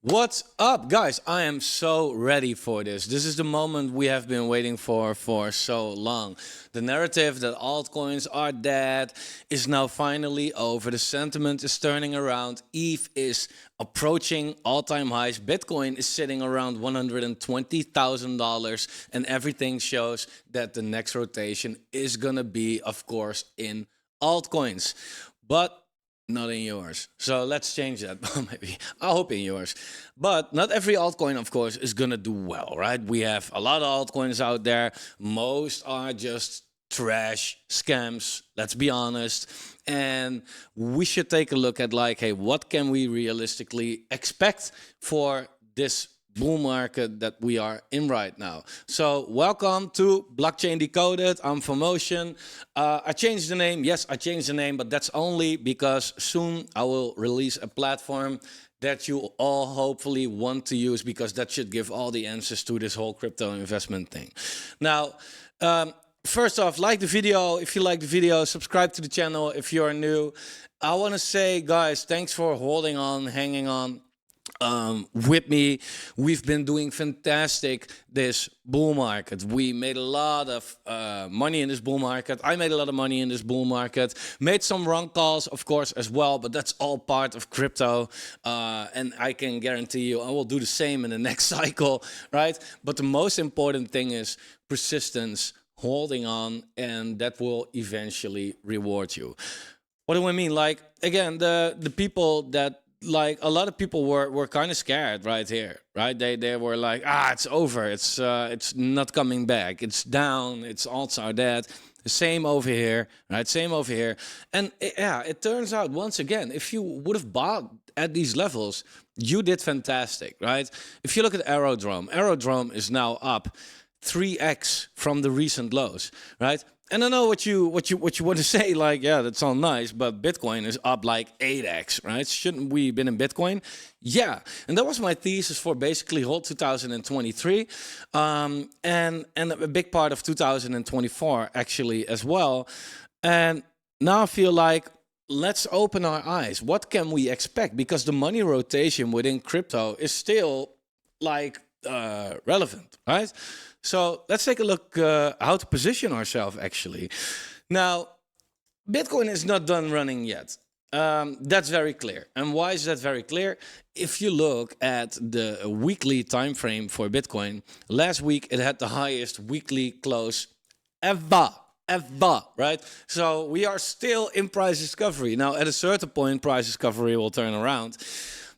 What's up, guys? I am so ready for this. This is the moment we have been waiting for so long. The narrative that altcoins are dead is now finally over. The sentiment is turning around. ETH is approaching all-time highs. Bitcoin is sitting around $120,000, and everything shows that the next rotation is gonna be, of course, in altcoins. But not in yours. So let's change that. Maybe. I hope in yours. But not every altcoin, of course, is going to do well, right? We have a lot of altcoins out there. Most are just trash, scams, let's be honest. And we should take a look at like, hey, what can we realistically expect for this bull market that we are in right now? So welcome to Blockchain Decoded. I'm Fomo. I changed the name. Yes, I changed the name, but that's only because soon I will release a platform that you all hopefully want to use, because that should give all the answers to this whole crypto investment thing. Now, first off, like the video. If you like the video, subscribe to the channel if you are new. I want to say, guys, thanks for holding on, hanging on with me. We've been doing fantastic this bull market. We made a lot of money in this bull market. I made a lot of money in this bull market. Made some wrong calls, of course, as well, but that's all part of crypto. And I can guarantee you I will do the same in the next cycle, right? But the most important thing is persistence, holding on, and that will eventually reward you. What do I mean? Like, again, the people that, like, a lot of people were kind of scared right here, right? They were like, it's over. It's not coming back. It's down. It's alts are dead. Same over here, right? Same over here. And yeah, it turns out once again, if you would have bought at these levels, you did fantastic, right? If you look at Aerodrome is now up 3x from the recent lows, right? And I know what you want to say, like, yeah, that's all nice, but Bitcoin is up like 8x, right? Shouldn't we been in Bitcoin? Yeah, and that was my thesis for basically whole 2023, and a big part of 2024 actually as well. And now I feel like, let's open our eyes. What can we expect? Because the money rotation within crypto is still like relevant, right? So let's take a look how to position ourselves actually. Now, Bitcoin is not done running yet. That's very clear. And why is that very clear? If you look at the weekly time frame for Bitcoin, last week it had the highest weekly close ever. Right? So we are still in price discovery. Now, at a certain point, price discovery will turn around.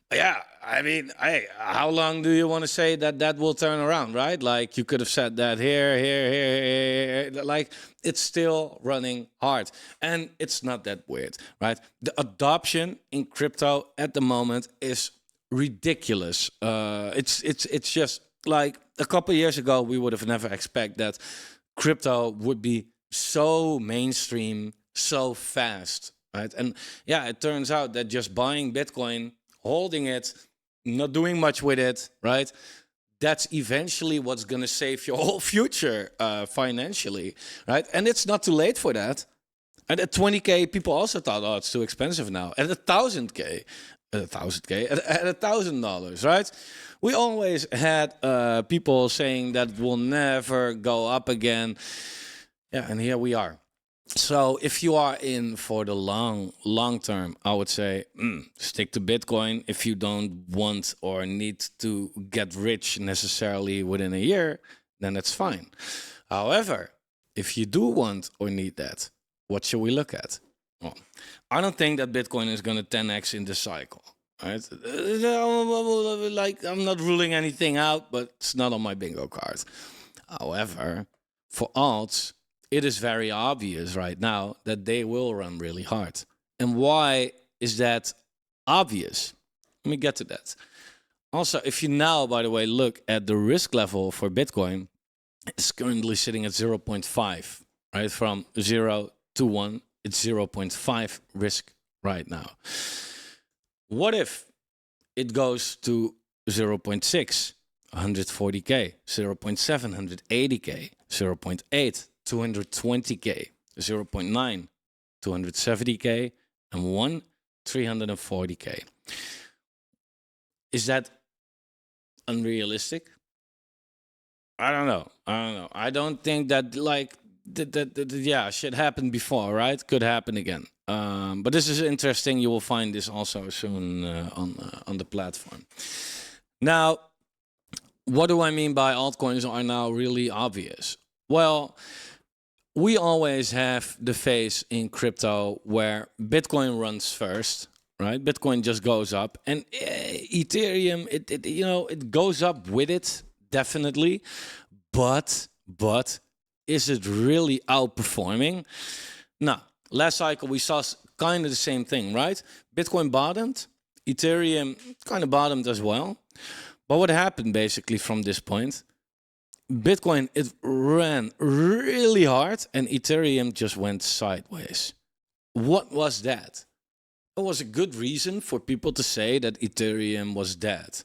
Yeah, I mean, how long do you want to say that will turn around, right? Like, you could have said that here. Like, it's still running hard. And it's not that weird, right? The adoption in crypto at the moment is ridiculous. It's just like a couple of years ago, we would have never expected that crypto would be so mainstream, so fast, right? And yeah, it turns out that just buying Bitcoin, holding it, not doing much with it, right? That's eventually what's going to save your whole future financially, right? And it's not too late for that. And at 20K, people also thought, oh, it's too expensive now. At 1,000K, at $1,000, right? We always had people saying that it will never go up again. Yeah, and here we are. So if you are in for the long term, I would say stick to Bitcoin. If you don't want or need to get rich necessarily within a year, then that's fine. However, if you do want or need that, what should we look at? Well, I don't think that Bitcoin is going to 10x in this cycle. Right? Like, I'm not ruling anything out, but it's not on my bingo card. However, for alts, it is very obvious right now that they will run really hard. And why is that obvious? Let me get to that. Also, if you now, by the way, look at the risk level for Bitcoin, it's currently sitting at 0.5, right? From 0 to 1, it's 0.5 risk right now. What if it goes to 0.6, 140K, 0.7, 180K, 0.8, 220K, 0.9, 270K, and 1, 340K. Is that unrealistic? I don't know. I don't think that like yeah, shit happened before, right? Could happen again. But this is interesting. You will find this also soon on the platform. Now, what do I mean by altcoins are now really obvious? Well, we always have the phase in crypto where Bitcoin runs first, right? Bitcoin just goes up, and Ethereum, it goes up with it, definitely. But is it really outperforming? No. Last cycle we saw kind of the same thing, right? Bitcoin bottomed, Ethereum kind of bottomed as well. But what happened basically from this point? Bitcoin, it ran really hard and Ethereum just went sideways. What was that? It was a good reason for people to say that Ethereum was dead.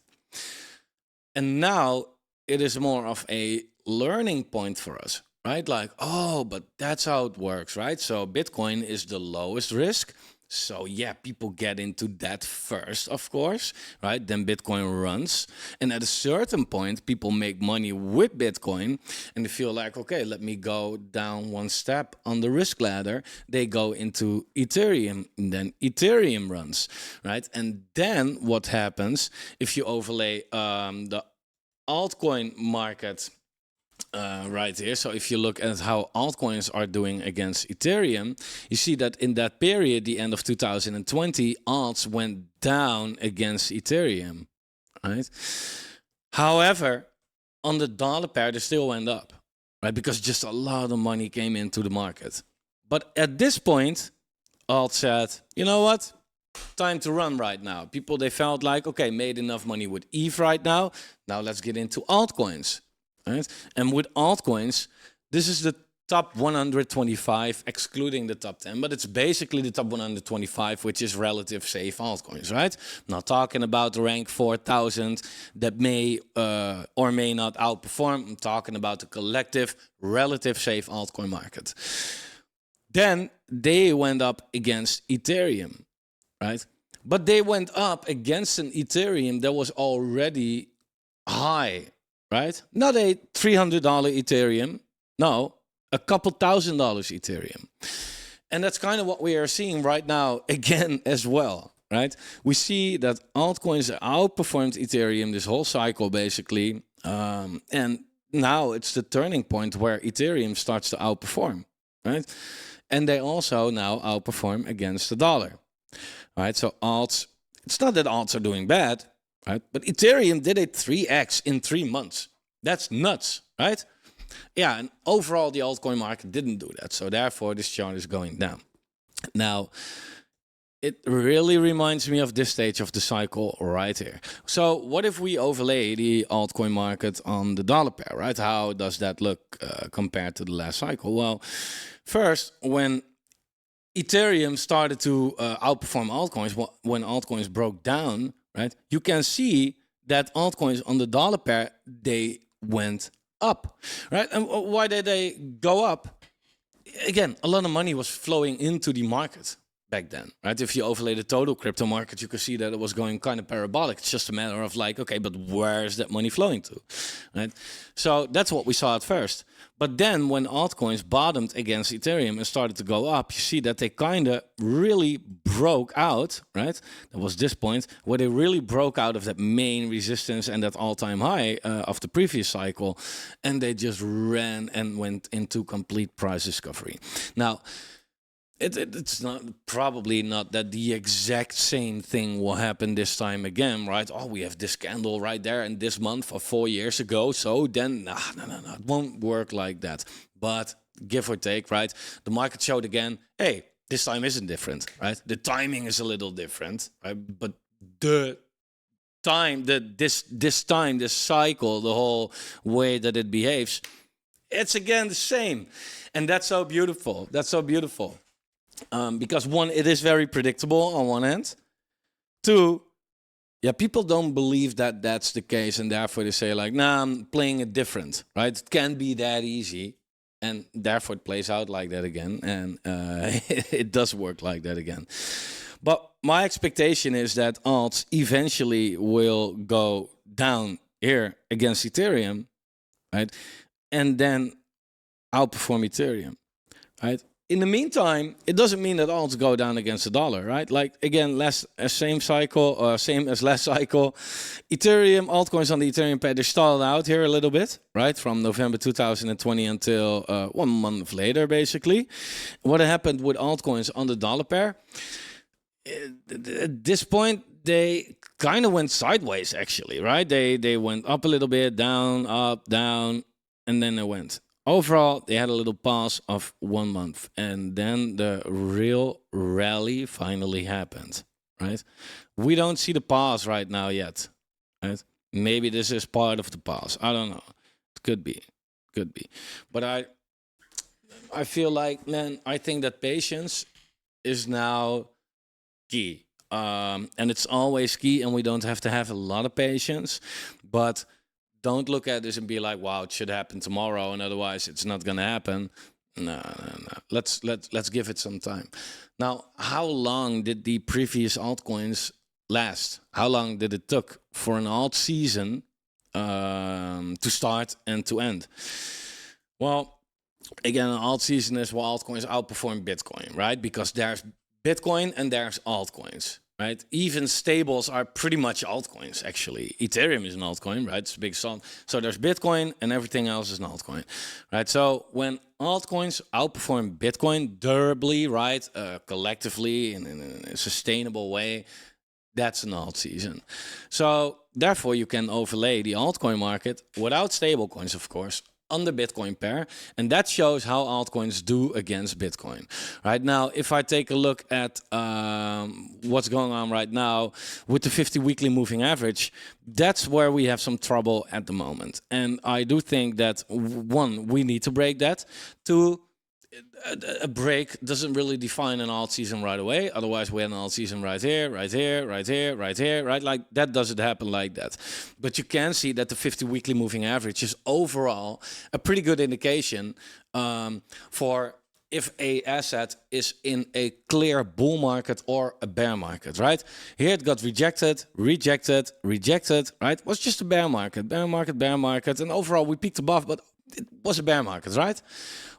And now it is more of a learning point for us, right? Like, oh, but that's how it works, right? So Bitcoin is the lowest risk. So yeah, people get into that first, of course, right? Then Bitcoin runs. And at a certain point, people make money with Bitcoin and they feel like, okay, let me go down one step on the risk ladder. They go into Ethereum and then Ethereum runs, right? And then what happens if you overlay the altcoin market right here. So if you look at how altcoins are doing against Ethereum, you see that in that period, the end of 2020, alts went down against Ethereum, right? However, on the dollar pair, they still went up, right? Because just a lot of money came into the market. But at this point, alt said, you know what? Time to run right now. People, they felt like, okay, made enough money with ETH right now. Now let's get into altcoins. Right? And with altcoins, this is the top 125, excluding the top 10, but it's basically the top 125, which is relative safe altcoins, right? I'm not talking about the rank 4,000 that may or may not outperform. I'm talking about the collective relative safe altcoin market. Then they went up against Ethereum, right? But they went up against an Ethereum that was already high, right? Not a $300 Ethereum. No, a couple $1,000 Ethereum. And that's kind of what we are seeing right now again as well, right? We see that altcoins outperformed Ethereum this whole cycle basically. And now it's the turning point where Ethereum starts to outperform, right? And they also now outperform against the dollar, right? So alts, it's not that alts are doing bad, right? But Ethereum did a 3x in 3 months. That's nuts, right? Yeah, and overall the altcoin market didn't do that. So therefore this chart is going down. Now, it really reminds me of this stage of the cycle right here. So what if we overlay the altcoin market on the dollar pair, right? How does that look compared to the last cycle? Well, first, when Ethereum started to outperform altcoins, when altcoins broke down, right? You can see that altcoins on the dollar pair, they went up, right? And why did they go up? Again, a lot of money was flowing into the market back then, right? If you overlay the total crypto market, you can see that it was going kind of parabolic. It's just a matter of like, okay, but where is that money flowing to, right? So that's what we saw at first. But then when altcoins bottomed against Ethereum and started to go up, you see that they kind of really broke out, right? That was this point where they really broke out of that main resistance and that all-time high of the previous cycle. And they just ran and went into complete price discovery. Now, it's not probably not that the exact same thing will happen this time again, right? Oh, we have this candle right there in this month of 4 years ago. So then, no, it won't work like that. But give or take, right? The market showed again, hey, this time isn't different, right? The timing is a little different, right? But the time, this cycle, the whole way that it behaves, it's again the same. And that's so beautiful. That's so beautiful. Because one, it is very predictable on one end. Two, yeah, people don't believe that that's the case, and therefore they say like, nah, I'm playing it different, right? It can't be that easy, and therefore it plays out like that again, and it does work like that again. But my expectation is that alts eventually will go down here against Ethereum, right? And then outperform Ethereum, right? In the meantime, it doesn't mean that alts go down against the dollar, right? Like again, same cycle, same as last cycle. Ethereum, altcoins on the Ethereum pair, they stalled out here a little bit, right? From November 2020 until 1 month later, basically. What happened with altcoins on the dollar pair? At this point, they kind of went sideways, actually, right? They went up a little bit, down, up, down, and then they went. Overall, they had a little pause of 1 month, and then the real rally finally happened, right? We don't see the pause right now yet, right? Maybe this is part of the pause. I don't know. It could be, but I feel like, man, I think that patience is now key, and it's always key, and we don't have to have a lot of patience, but don't look at this and be like, wow, it should happen tomorrow, and otherwise it's not gonna happen. No. Let's give it some time. Now, how long did the previous altcoins last? How long did it took for an alt season to start and to end? Well, again, an alt season is where altcoins outperform Bitcoin, right? Because there's Bitcoin and there's altcoins. Right? Even stables are pretty much altcoins, actually. Ethereum is an altcoin, right? It's a big song. So there's Bitcoin and everything else is an altcoin, right? So when altcoins outperform Bitcoin durably, right? Collectively in a sustainable way, that's an alt season. So therefore, you can overlay the altcoin market without stable coins, of course, on the Bitcoin pair, and that shows how altcoins do against Bitcoin. Right now, if I take a look at what's going on right now with the 50 weekly moving average, that's where we have some trouble at the moment. And I do think that, one, we need to break that. Two, a break doesn't really define an alt season right away. Otherwise, we had an alt season right here, right here, right here, right here, right? Like that doesn't happen like that. But you can see that the 50 weekly moving average is overall a pretty good indication for if a asset is in a clear bull market or a bear market, right? Here it got rejected, rejected, rejected, right? It was just a bear market, bear market, bear market. And overall, we peaked above, but it was a bear market, right?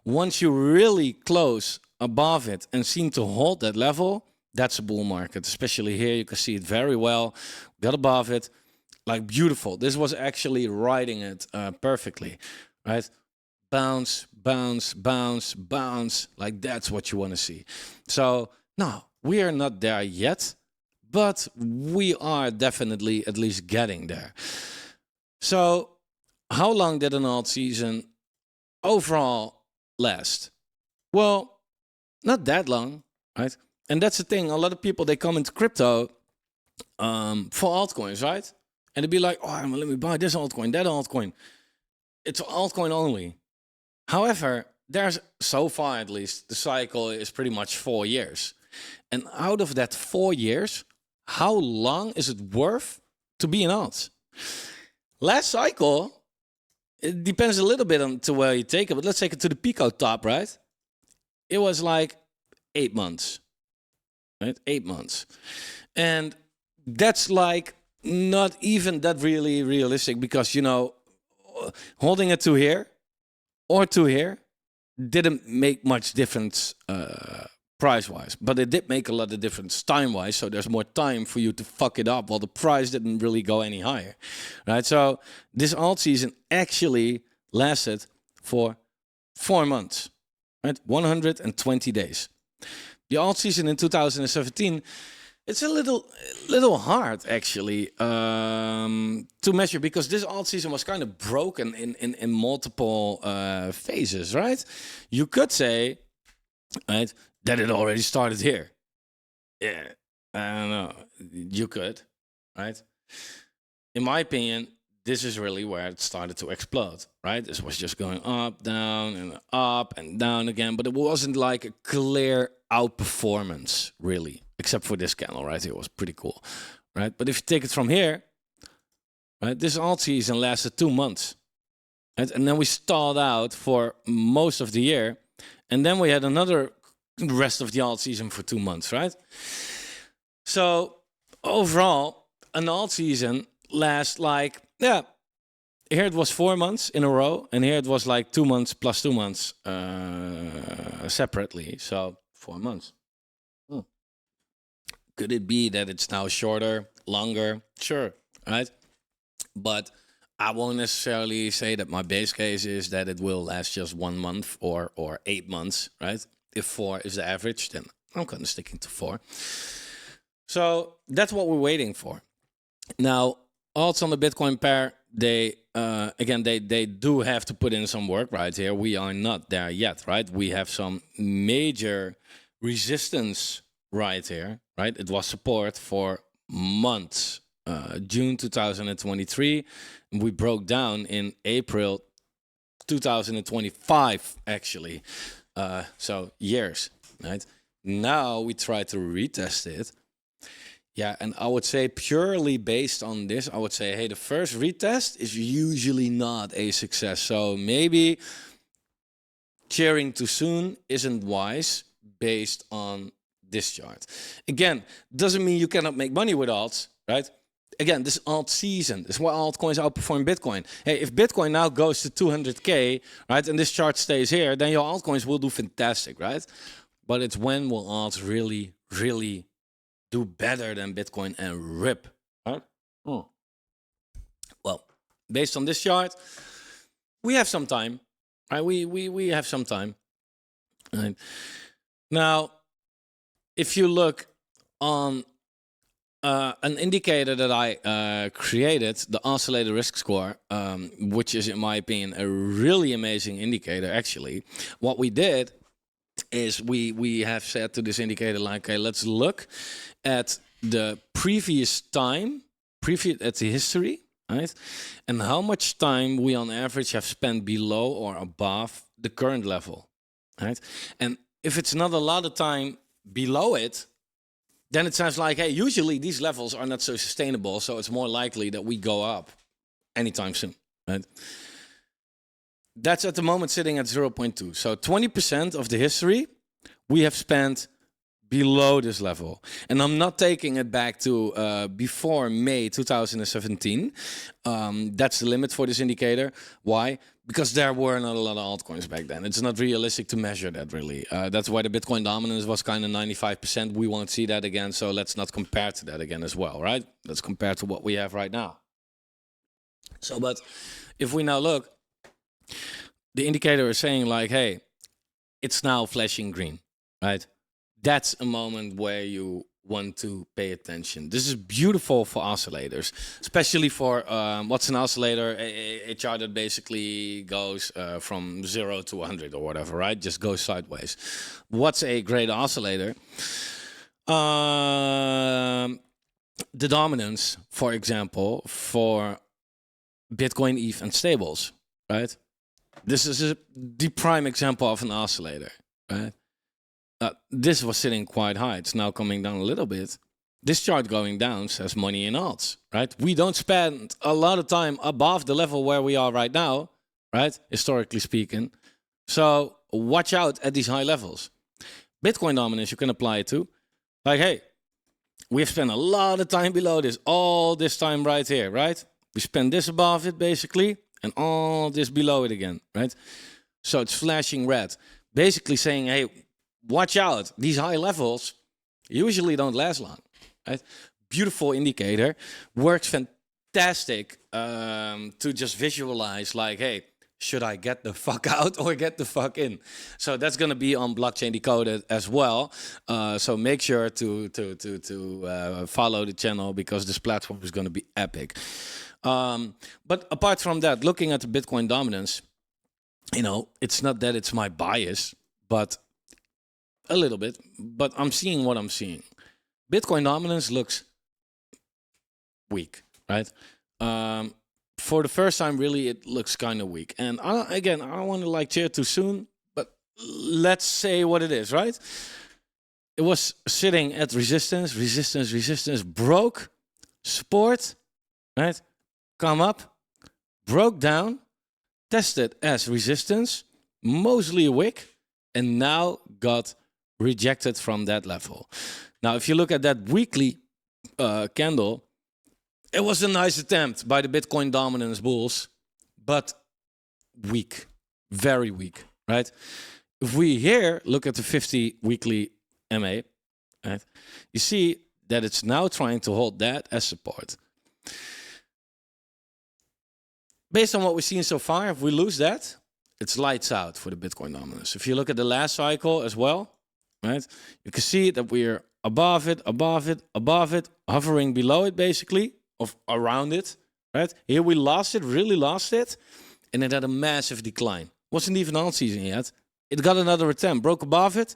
Once you really close above it and seem to hold that level, that's a bull market. Especially here, you can see it very well. Got above it, like beautiful. This was actually riding it perfectly, right? Bounce, bounce, bounce, bounce. Like that's what you want to see. So no, we are not there yet, but we are definitely at least getting there. So how long did an alt season overall last? Well, not that long, right? And that's the thing. A lot of people, they come into crypto for altcoins, right? And they'd be like, oh, let me buy this altcoin, that altcoin. It's altcoin only. However, there's, so far at least, the cycle is pretty much 4 years. And out of that 4 years, how long is it worth to be an alt? Last cycle, it depends a little bit on to where you take it, but let's take it to the Pico top, right? It was like 8 months, right? 8 months. And that's like not even that really realistic because, you know, holding it to here or to here didn't make much difference price-wise, but it did make a lot of difference time-wise, so there's more time for you to fuck it up while the price didn't really go any higher, right? So this alt season actually lasted for 4 months, right? 120 days. The alt season in 2017, it's a little hard actually to measure because this alt season was kind of broken in multiple phases, right? You could say, right, that it already started here. Yeah, I don't know. You could, right? In my opinion, this is really where it started to explode, right? This was just going up, down, and down again, but it wasn't like a clear outperformance, really, except for this candle, right? It was pretty cool, right? But if you take it from here, right, this alt season lasted 2 months, right? And then we stalled out for most of the year, and then we had another rest of the alt season for 2 months, right? So overall, an alt season lasts like, here it was 4 months in a row, and here it was like 2 months plus 2 months separately. So 4 months. Could it be that it's now shorter, longer? Sure, right? But I won't necessarily say that my base case is that it will last just 1 month or 8 months, right? If 4 is the average, then I'm kind of sticking to 4. So that's what we're waiting for. Now, alts on the Bitcoin pair, they again they do have to put in some work right here. We are not there yet, right? We have some major resistance right here, right? It was support for months. June 2023, we broke down in April 2025, actually. So years, right? Now we try to retest it. Yeah, and I would say purely based on this, I would say, hey, the first retest is usually not a success. So maybe cheering too soon isn't wise based on this chart. Again, doesn't mean you cannot make money with alts, right? Again, this is alt season. This is why altcoins outperform Bitcoin. Hey, if Bitcoin now goes to 200K, right, and this chart stays here, then your altcoins will do fantastic, right? But it's when will alts really, really do better than Bitcoin and rip, right? Well, based on this chart, we have some time, right? We have some time. Right? Now, if you look on an indicator that I created, the oscillator risk score, which is, in my opinion, a really amazing indicator, actually. What we did is we have said to this indicator, like, okay, let's look at the previous time, at the history, right? And how much time we on average have spent below or above the current level, right? And if it's not a lot of time below it, then it sounds like, hey, usually these levels are not so sustainable, so it's more likely that we go up anytime soon, right? That's at the moment sitting at 0.2. So 20% of the history we have spent below this level. And I'm not taking it back to before May 2017. That's the limit for this indicator. Why? Because there were not a lot of altcoins back then. It's not realistic to measure that, really. That's why the Bitcoin dominance was kind of 95%. We won't see that again, so let's not compare to that again as well, right? Let's compare to what we have right now. So, but if we now look, the indicator is saying like, hey, it's now flashing green, right? That's a moment where you want to pay attention. This is beautiful for oscillators, especially for what's an oscillator? A chart that basically goes from 0 to 100 or whatever, right? Just goes sideways. What's a great oscillator? The dominance, for example, for Bitcoin, ETH, and stables, right? This is the prime example of an oscillator, right? This was sitting quite high. It's now coming down a little bit. This chart going down says money in alts, right? We don't spend a lot of time above the level where we are right now, right? Historically speaking. So watch out at these high levels. Bitcoin dominance, you can apply it to. Like, hey, we've spent a lot of time below this, all this time right here, right? We spend this above it, basically, and all this below it again, right? So it's flashing red. Basically saying, hey, watch out. These high levels usually don't last long, right? Beautiful indicator. Works fantastic to just visualize like, hey, should I get the fuck out or get the fuck in? So that's going to be on Blockchain Decoded as well. So make sure to follow the channel because this platform is going to be epic. But apart from that, looking at the Bitcoin dominance, you know, it's not that it's my bias, but a little bit, but I'm seeing what I'm seeing. Bitcoin dominance looks weak, right? For the first time, really, it looks kind of weak. And I don't want to like cheer too soon, but let's say what it is, right? It was sitting at resistance, broke, support, right? Come up, broke down, tested as resistance, mostly a wick, and now got rejected from that level. Now, if you look at that weekly candle, it was a nice attempt by the Bitcoin dominance bulls but weak, very weak, right? If we here look at the 50 weekly MA, right, you see that it's now trying to hold that as support. Based on what we've seen so far, if we lose that, it's lights out for the Bitcoin dominance. If you look at the last cycle as well, right, you can see that we're above it, above it, above it, hovering below it basically, of around it, right? Here we lost it, really lost it, and it had a massive decline. Wasn't even on season yet. It got another attempt, broke above it,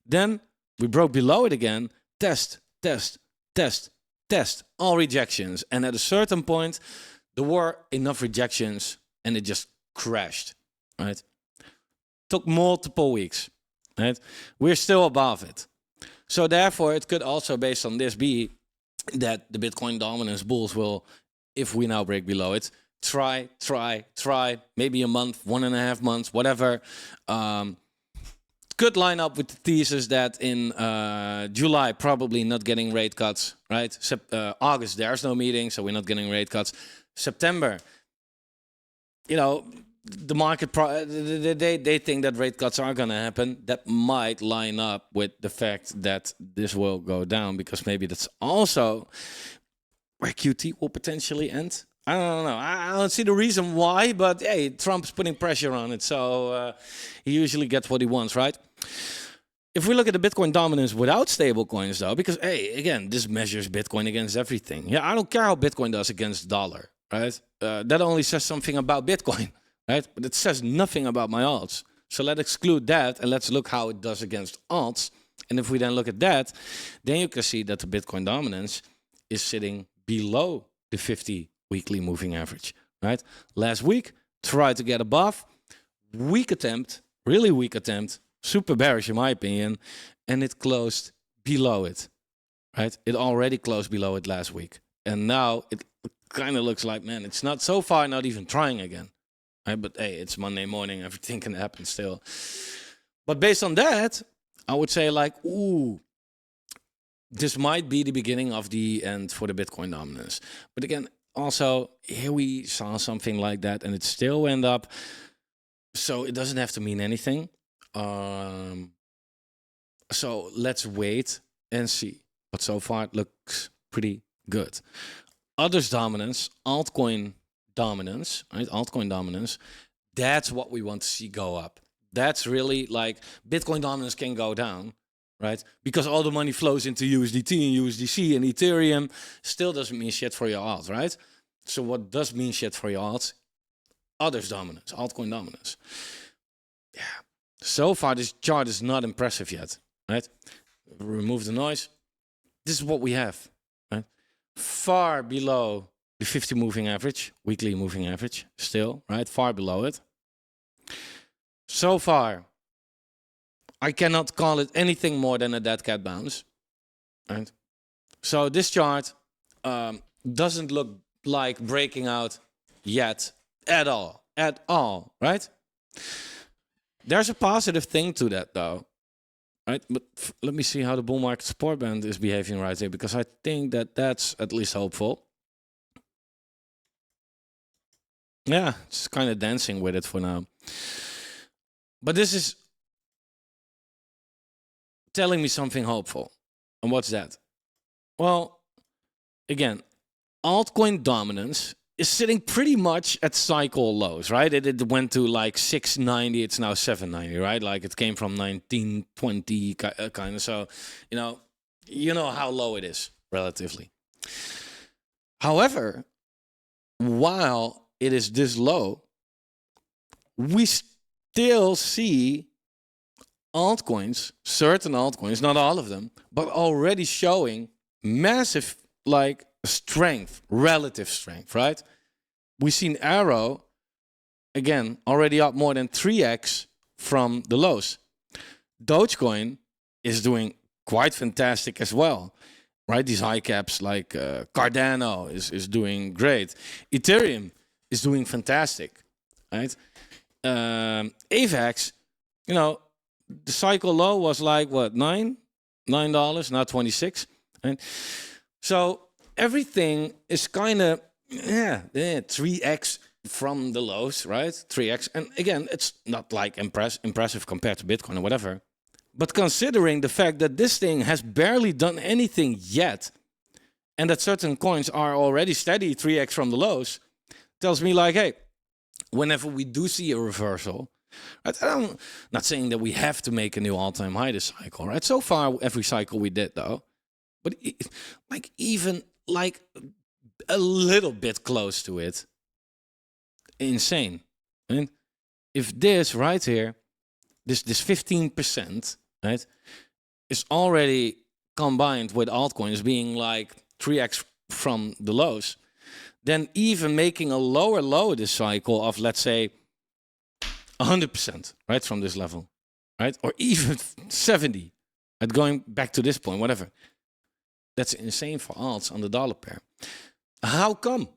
then we broke below it again, test, test, test, test, all rejections. And at a certain point, there were enough rejections and it just crashed, right? Took multiple weeks, right? We're still above it. So therefore, it could also, based on this, be that the Bitcoin dominance bulls will, if we now break below it, try, maybe a month, 1.5 months, whatever. Could line up with the thesis that in July, probably not getting rate cuts, right? August, there's no meeting, so we're not getting rate cuts. September, you know, the market, they think that rate cuts are going to happen. That might line up with the fact that this will go down, because maybe that's also where QT will potentially end. I don't know. I don't see the reason why, but hey, Trump's putting pressure on it, so he usually gets what he wants, right? If we look at the Bitcoin dominance without stable coins, though, because, hey, again, this measures Bitcoin against everything. Yeah, I don't care how Bitcoin does against dollar, right? That only says something about Bitcoin, right? But it says nothing about my alts. So let's exclude that, and let's look how it does against alts. And if we then look at that, then you can see that the Bitcoin dominance is sitting below the 50 weekly moving average, right? Last week, tried to get above. Weak attempt, really weak attempt. Super bearish in my opinion, and it closed below it, right? It already closed below it last week, and now it kind of looks like, man, it's not so far, not even trying again, right? But hey, it's Monday morning, everything can happen still. But based on that, I would say like, ooh, this might be the beginning of the end for the Bitcoin dominance. But again, also here we saw something like that, and it still went up, so it doesn't have to mean anything. So let's wait and see. But so far it looks pretty good. Others dominance, altcoin dominance, right? Altcoin dominance. That's what we want to see go up. That's really like Bitcoin dominance can go down, right? Because all the money flows into USDT and USDC and Ethereum. Still doesn't mean shit for your alt, right? So what does mean shit for your alt? Others dominance, altcoin dominance. Yeah. So far, this chart is not impressive yet, right? Remove the noise. This is what we have, right? Far below the 50 moving average, weekly moving average, still, right? Far below it. So far, I cannot call it anything more than a dead cat bounce, right? So this chart doesn't look like breaking out yet at all, right? There's a positive thing to that, though, right? But let me see how the bull market support band is behaving right here, because I think that that's at least hopeful. Yeah, it's kind of dancing with it for now. But this is telling me something hopeful. And what's that? Well, again, altcoin dominance is sitting pretty much at cycle lows, right? It went to like 690, it's now 790, right? Like it came from 1920 kind of. So, you know how low it is relatively. However, while it is this low, we still see altcoins, certain altcoins, not all of them, but already showing massive like strength, relative strength, right? We've seen Arrow, again, already up more than 3x from the lows. Dogecoin is doing quite fantastic as well, right? These high caps like Cardano is doing great. Ethereum is doing fantastic, right? AVAX, the cycle low was like, what, $9, now 26, right? So everything is kind of 3x from the lows, right? 3x. And again, it's not like impressive compared to Bitcoin or whatever. But considering the fact that this thing has barely done anything yet, and that certain coins are already steady 3x from the lows, tells me like, hey, whenever we do see a reversal, right? I'm not saying that we have to make a new all-time high this cycle, right? So far, every cycle we did though, but like even like a little bit close to it, insane. And if this right here, this 15%, right, is already combined with altcoins being like 3x from the lows, then even making a lower low this cycle of, let's say, 100%, right, from this level, right, or even 70, at going back to this point, whatever. That's insane for alts on the dollar pair. How come?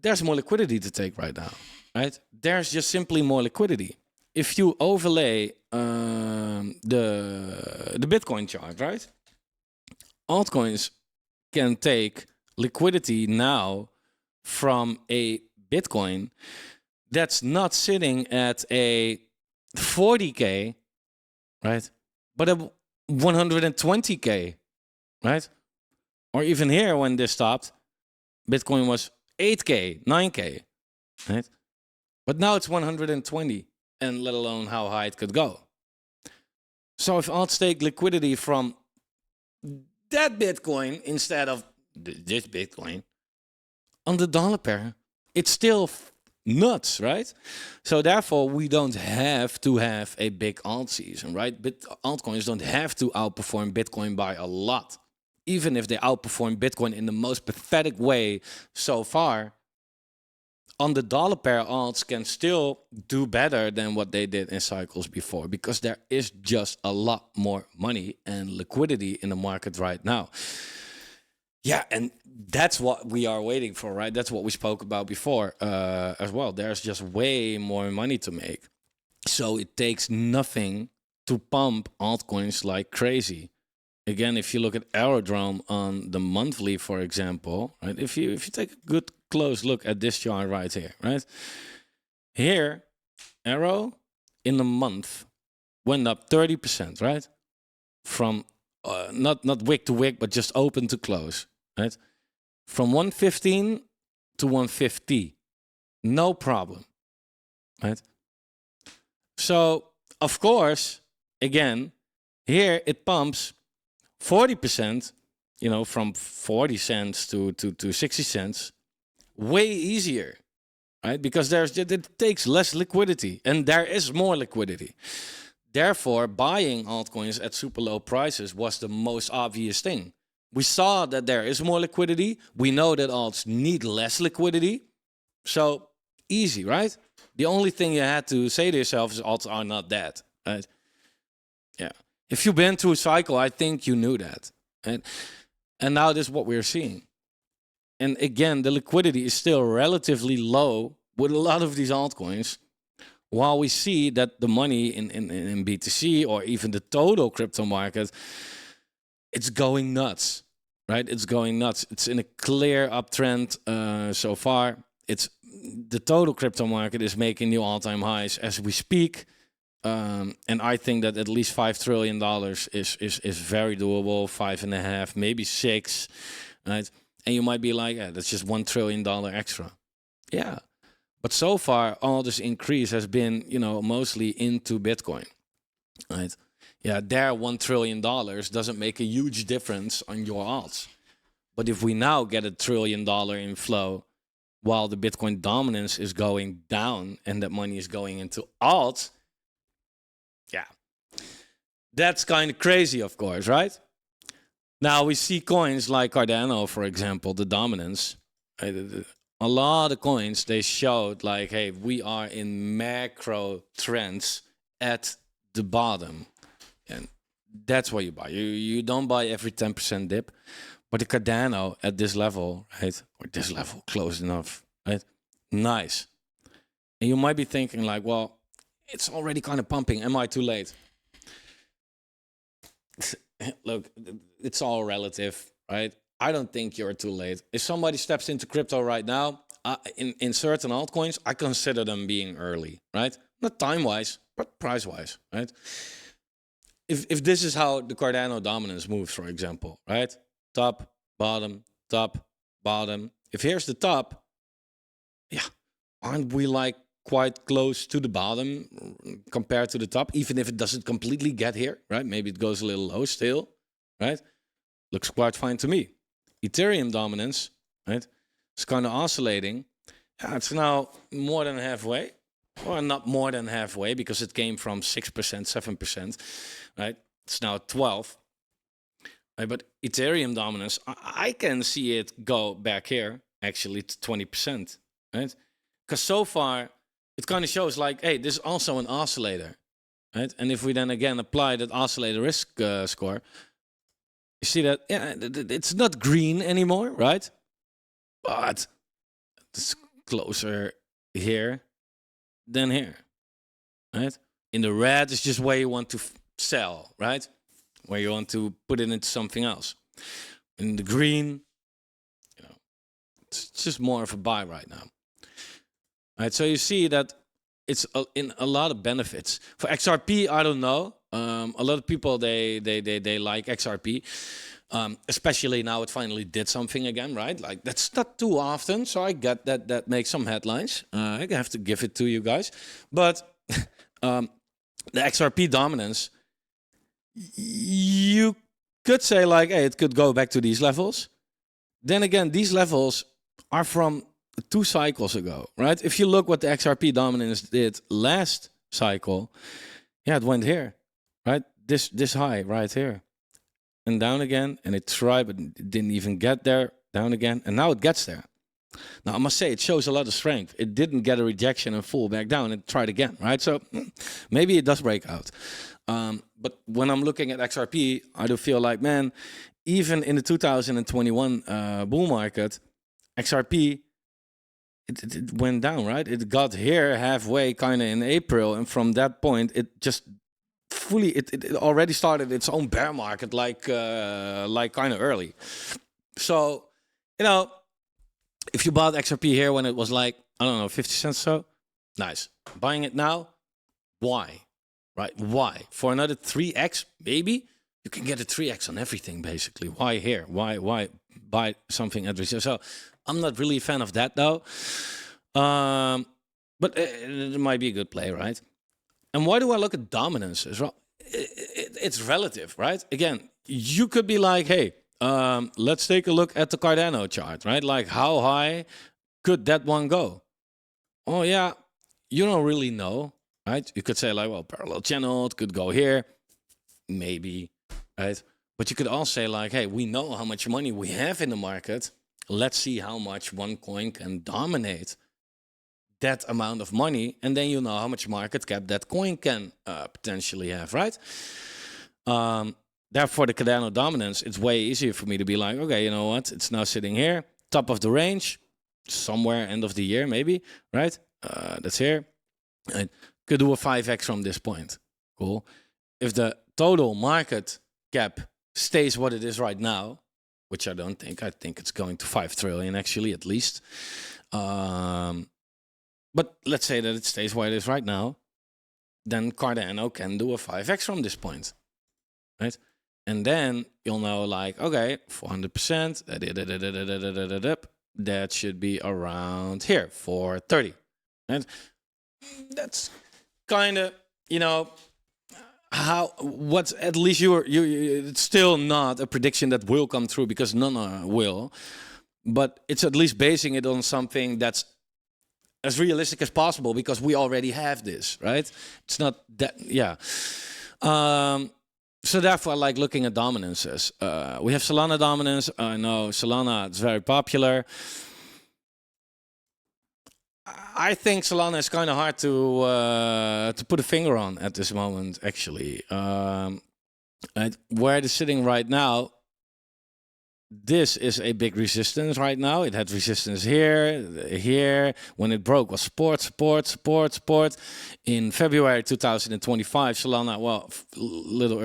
There's more liquidity to take right now, right? There's just simply more liquidity. If you overlay the Bitcoin chart, right? Altcoins can take liquidity now from a Bitcoin that's not sitting at a 40K, right? But a 120K, right? Or even here when this stopped, Bitcoin was 8K, 9K, right? But now it's 120, and let alone how high it could go. So if I'll take liquidity from that Bitcoin instead of this Bitcoin on the dollar pair, it's still nuts, right? So therefore, we don't have to have a big alt season, right? But altcoins don't have to outperform Bitcoin by a lot. Even if they outperform Bitcoin in the most pathetic way so far, on the dollar pair, alts can still do better than what they did in cycles before, because there is just a lot more money and liquidity in the market right now. Yeah, and that's what we are waiting for, right? That's what we spoke about before as well. There's just way more money to make. So it takes nothing to pump altcoins like crazy. Again, if you look at Aerodrome on the monthly, for example, right? If you take a good close look at this chart right here, right? Here, Arrow in the month went up 30%, right? From not wick to wick, but just open to close, right? From 115 to 150, no problem, right? So of course, again, here it pumps 40%, you know, from 40 cents to 60 cents, way easier, right? Because it takes less liquidity, and there is more liquidity. Therefore, buying altcoins at super low prices was the most obvious thing. We saw that there is more liquidity. We know that alts need less liquidity. So easy, right? The only thing you had to say to yourself is alts are not dead, right? Yeah. If you've been through a cycle, I think you knew that. And now this is what we're seeing. And again, the liquidity is still relatively low with a lot of these altcoins, while we see that the money in BTC or even the total crypto market, it's going nuts, right? It's going nuts. It's in a clear uptrend so far. It's the total crypto market is making new all-time highs as we speak. And I think that at least $5 trillion is very doable. 5.5, maybe 6, right? And you might be like, yeah, that's just $1 trillion extra. Yeah. But so far, all this increase has been, you know, mostly into Bitcoin, right? Yeah, there $1 trillion doesn't make a huge difference on your alts. But if we now get $1 trillion inflow while the Bitcoin dominance is going down and that money is going into alts, yeah, that's kind of crazy, of course, right? Now we see coins like Cardano, for example, the dominance. A lot of coins, they showed like, hey, we are in macro trends at the bottom. And that's why you buy. You don't buy every 10% dip. But the Cardano at this level, right? Or this level, close enough, right? Nice. And you might be thinking like, well, it's already kind of pumping. Am I too late? Look, it's all relative, right? I don't think you're too late. If somebody steps into crypto right now, in certain altcoins, I consider them being early, right? Not time-wise, but price-wise, right? If this is how the Cardano dominance moves, for example, right? Top, bottom, top, bottom. If here's the top, yeah, aren't we like quite close to the bottom compared to the top, even if it doesn't completely get here, right? Maybe it goes a little low still, right? Looks quite fine to me. Ethereum dominance, right? It's kind of oscillating. Yeah, it's now more than halfway, or not more than halfway, because it came from 6%, 7%, right? It's now 12. Right? But Ethereum dominance, I can see it go back here, actually, to 20%, right? Because so far, it kind of shows like, hey, this is also an oscillator, right? And if we then again apply that oscillator risk score, you see that, yeah, it's not green anymore, right? But it's closer here than here, right? In the red is just where you want to sell, right? Where you want to put it into something else. In the green, you know, it's just more of a buy right now. Right, so you see that it's in a lot of benefits. For XRP, I don't know. A lot of people they like XRP, especially now it finally did something again, right? Like that's not too often, so I get that makes some headlines. I have to give it to you guys, but the XRP dominance, you could say like, hey, it could go back to these levels. Then again, these levels are from 2 cycles ago, right? If you look what the XRP dominance did last cycle, yeah, it went here, right? This high right here, and down again, and it tried, but it didn't even get there, down again, and now it gets there. Now, I must say, it shows a lot of strength. It didn't get a rejection and fall back down and tried again, right? So maybe it does break out. But when I'm looking at XRP, I do feel like, man, even in the 2021 bull market, XRP, it went down, right? It got here halfway kind of in April. And from that point, it just fully, it already started its own bear market like kind of early. So, you know, if you bought XRP here when it was like, I don't know, 50 cents or so, nice. Buying it now, why? Right? Why? For another 3x, maybe? You can get a 3x on everything, basically. Why here? Why buy something at reserve? So I'm not really a fan of that, though. But it might be a good play, right? And why do I look at dominance as well? It's relative, right? Again, you could be like, hey, let's take a look at the Cardano chart, right? Like, how high could that one go? Oh, yeah, you don't really know, right? You could say, like, well, parallel channel, it could go here, maybe, right? But you could also say, like, hey, we know how much money we have in the market. Let's see how much one coin can dominate that amount of money, and then you know how much market cap that coin can potentially have, right? Therefore, the Cardano dominance, it's way easier for me to be like, okay, you know what? It's now sitting here, top of the range, somewhere end of the year, maybe, right? That's here. And could do a 5x from this point. Cool. If the total market cap stays what it is right now, which I don't think. I think it's going to 5 trillion, actually, at least. But let's say that it stays where it is right now. Then Cardano can do a 5x from this point, right? And then you'll know, like, okay, 400%, that should be around here, 430. Right? That's kind of, you know, what's at least it's still not a prediction that will come through, because none will. But it's at least basing it on something that's as realistic as possible, because we already have this, right? It's not that, yeah. So therefore, I like looking at dominances. We have Solana dominance. I know Solana is very popular. I think Solana is kind of hard to put a finger on at this moment, actually. Where it is sitting right now, this is a big resistance right now. It had resistance here. When it broke was support. In February 2025, Solana, well, a little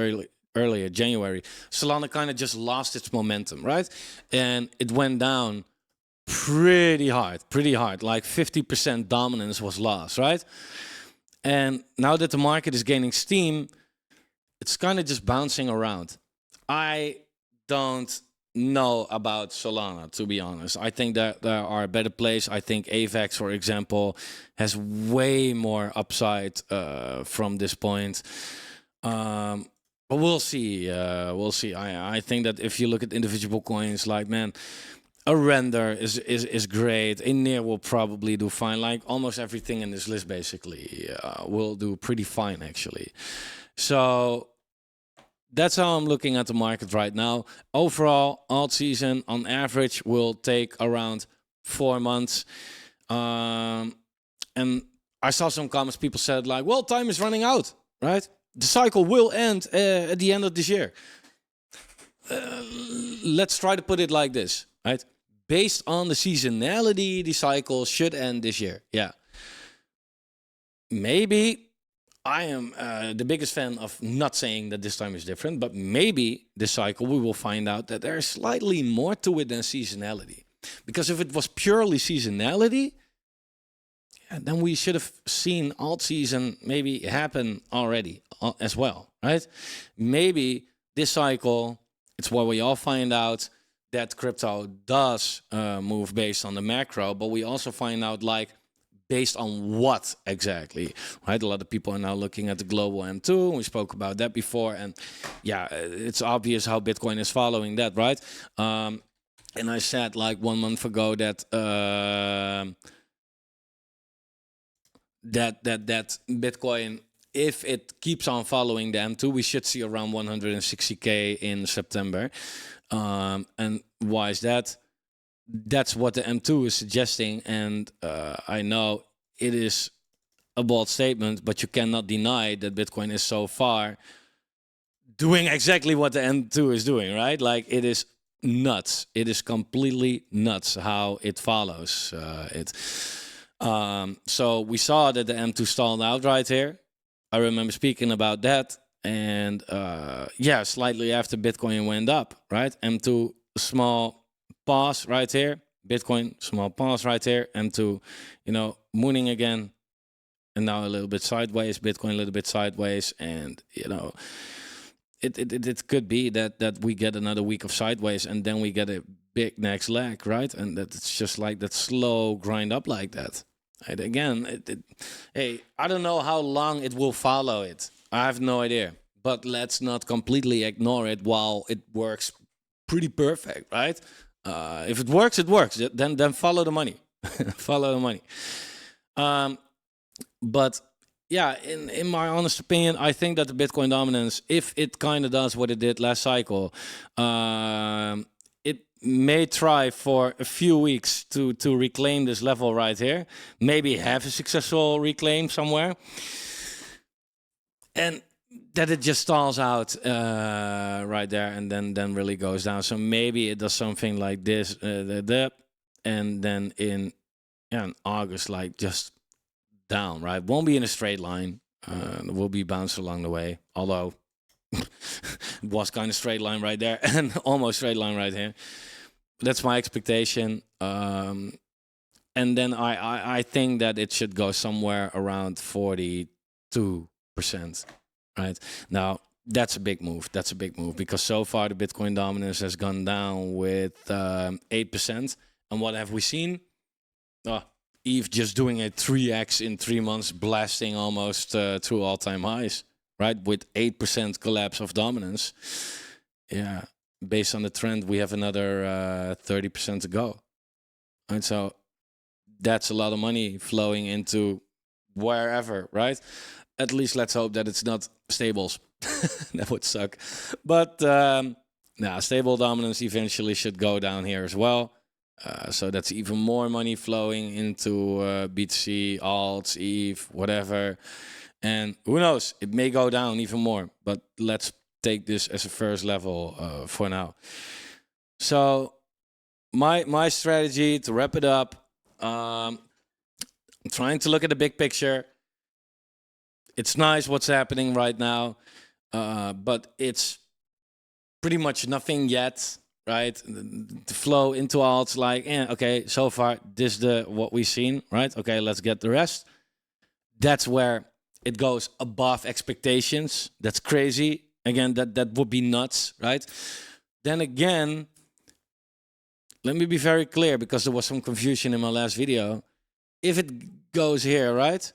earlier, January, Solana kind of just lost its momentum, right? And it went down pretty hard. Like 50% dominance was lost, right? And now that the market is gaining steam, it's kind of just bouncing around. I don't know about Solana, to be honest. I think that there are better plays. I think AVAX, for example, has way more upside from this point. But we'll see. We'll see. I think that if you look at individual coins, like, man, a render is great. A near will probably do fine. Like almost everything in this list basically will do pretty fine actually. So that's how I'm looking at the market right now. Overall, Altseason on average will take around 4 months. And I saw some comments. People said like, well, time is running out, right? The cycle will end at the end of this year. Let's try to put it like this, right? Based on the seasonality, the cycle should end this year. Yeah. Maybe I am the biggest fan of not saying that this time is different, but maybe this cycle we will find out that there's slightly more to it than seasonality. Because if it was purely seasonality, then we should have seen Altseason maybe happen already as well, right? Maybe this cycle, it's where we all find out that crypto does move based on the macro, but we also find out like based on what exactly, right? A lot of people are now looking at the global M2. We spoke about that before, and yeah, it's obvious how Bitcoin is following that, right? And I said like 1 month ago that that Bitcoin, if it keeps on following the M2, we should see around 160K in September. And why is that? That's what the M2 is suggesting, and I know it is a bold statement, but you cannot deny that Bitcoin is so far doing exactly what the M2 is doing, right? Like it is nuts. It is completely nuts how it follows it. So we saw that the M2 stalled out right here. I remember speaking about that, and yeah, slightly after Bitcoin went up, right? M2 small pause right here, Bitcoin small pause right here, M2, you know, mooning again, and now a little bit sideways, Bitcoin a little bit sideways, and you know, it could be that we get another week of sideways, and then we get a big next leg, right? And that it's just like that slow grind up like that. And again, hey, I don't know how long it will follow it. I have no idea. But let's not completely ignore it while it works pretty perfect, right? If it works, it works. Then follow the money. Follow the money. But yeah, in my honest opinion, I think that the Bitcoin dominance, if it kind of does what it did last cycle, it may try for a few weeks to reclaim this level right here. Maybe have a successful reclaim somewhere. And that it just stalls out right there and then really goes down. So maybe it does something like this, and then in August, like just down, right? Won't be in a straight line. Will be bounced along the way. Although it was kind of straight line right there and almost straight line right here. That's my expectation. And then I think that it should go somewhere around 42%. Right now, that's a big move. That's a big move because so far the Bitcoin dominance has gone down with 8%. And what have we seen? ETH just doing a 3x in 3 months, blasting almost through all-time highs, right? With 8% collapse of dominance. Yeah, based on the trend, we have another 30% to go. And so that's a lot of money flowing into wherever, right? At least let's hope that it's not stables. That would suck. But stable dominance eventually should go down here as well. So that's even more money flowing into BTC, alts, ETH, whatever. And who knows, it may go down even more. But let's take this as a first level for now. So my strategy to wrap it up, I'm trying to look at the big picture. It's nice what's happening right now, but it's pretty much nothing yet, right? The flow into alts, like, okay, so far this is what we've seen, right? Okay, let's get the rest. That's where it goes above expectations. That's crazy. Again, that would be nuts, right? Then again, let me be very clear, because there was some confusion in my last video. If it goes here, right?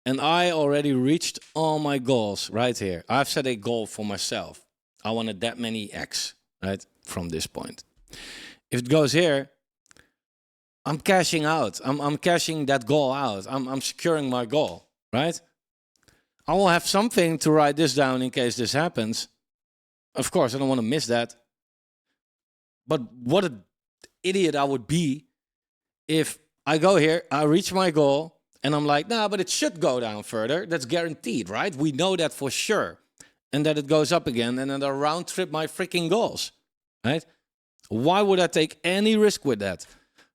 And I already reached all my goals right here. I've set a goal for myself. I wanted that many X, right? From this point. If it goes here, I'm cashing out. I'm cashing that goal out. I'm securing my goal, right? I will have something to write this down in case this happens. Of course, I don't want to miss that. But what an idiot I would be if I go here, I reach my goal, and I'm like, nah, but it should go down further. That's guaranteed, right? We know that for sure. And that it goes up again, and then I round trip my freaking goals, right? Why would I take any risk with that?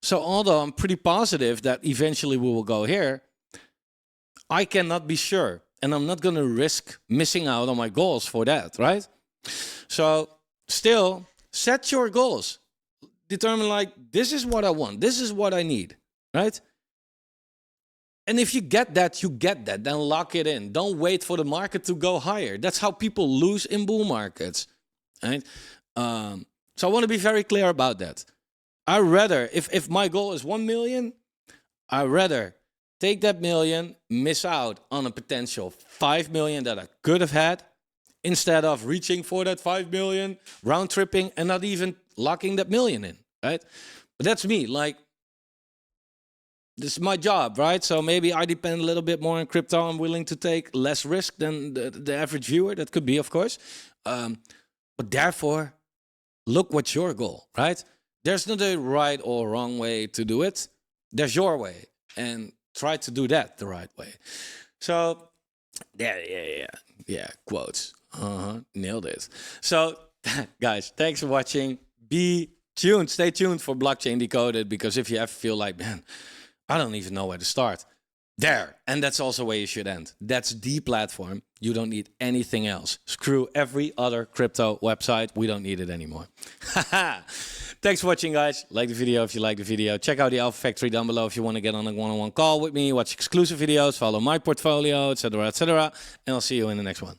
So although I'm pretty positive that eventually we will go here, I cannot be sure. And I'm not going to risk missing out on my goals for that, right? So still, set your goals. Determine, like, this is what I want. This is what I need, right? And if you get that, you get that. Then lock it in. Don't wait for the market to go higher. That's how people lose in bull markets, right? So I want to be very clear about that. I rather, if my goal is 1 million, I rather take that million, miss out on a potential 5 million that I could have had, instead of reaching for that 5 million, round tripping, and not even locking that million in, right? But that's me. Like, this is my job, right? So maybe I depend a little bit more on crypto. I'm willing to take less risk than the average viewer. That could be, of course. But therefore, look what's your goal, right? There's not a right or wrong way to do it. There's your way. And try to do that the right way. So, yeah, quotes. Nailed it. So, guys, thanks for watching. Be tuned. Stay tuned for Blockchain Decoded, because if you ever feel like, man, I don't even know where to start. There. And that's also where you should end. That's the platform. You don't need anything else. Screw every other crypto website. We don't need it anymore. Thanks for watching, guys. Like the video if you like the video. Check out the Alpha Factory down below if you want to get on a one-on-one call with me, watch exclusive videos, follow my portfolio, etc., etc. And I'll see you in the next one.